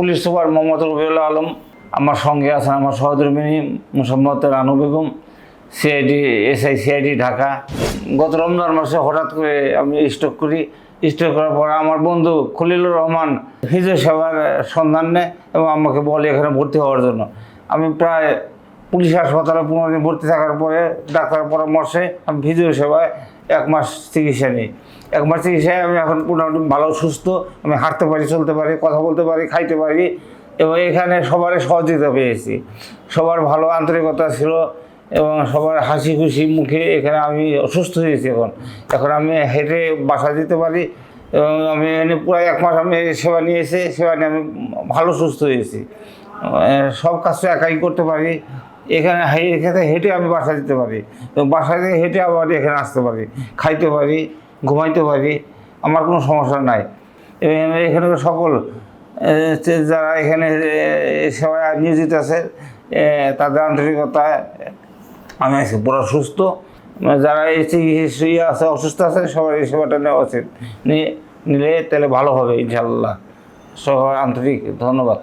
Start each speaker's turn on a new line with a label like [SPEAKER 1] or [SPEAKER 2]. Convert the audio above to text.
[SPEAKER 1] Police super Mohammad Rabiul Alam, আমার সঙ্গে আছেন আমার সহধর্মিনী Mosammat Ranu Begum, CID SI CID Dhaka. গত রমজান মাসে হঠাৎ করে আমি স্ট্রোক করি। স্ট্রোক করার পর আমার বন্ধু খলিলুর রহমান ফিজিও সেবার সন্ধান নেয় এবং আমাকে বলে এখানে ভর্তি হওয়ার জন্য। আমি প্রায় পুলিশ হাসপাতালে 15 দিন ভর্তি থাকার পরে ডাক্তারের পরামর্শে আমি ফিজিও সেবায় 1 মাস চিকিৎসা নিই। 1 মাস চিকিৎসায় আমি এখন মোটামুটি ভালো সুস্থ, আমি হাঁটতে পারি, চলতে পারি, কথা বলতে পারি, খাইতে পারি এবং এখানে সবার সহযোগিতা পেয়েছি। সবার ভালো আন্তরিকতা ছিল এবং সবার হাসি খুশি মুখে এখানে আমি অসুস্থ হয়েছি। এখন আমি হেঁটে বাসা দিতে পারি এবং আমি এনে প্রায় 1 মাস আমি সেবা নিয়েছি। সেবা নিয়ে আমি ভালো সুস্থ হয়েছি, সব কাজ একাই করতে পারি। এখানে হেঁটে আমি বাসা দিতে পারি এবং বাসা থেকে হেঁটে আবার এখানে আসতে পারি, খাইতে পারি, ঘুমাইতে পারি, আমার কোনো সমস্যা নাই। এবং এখানে সকল যারা এখানে সেবায় নিয়োজিত আছে তাদের আন্তরিকতায় আমি আছি পুরো সুস্থ। যারা এই চিকিৎসা আছে অসুস্থ আছে সবার এই সেবাটা নেওয়া উচিত, নিলে তাহলে ভালো হবে ইনশাল্লাহ। সবার আন্তরিক ধন্যবাদ।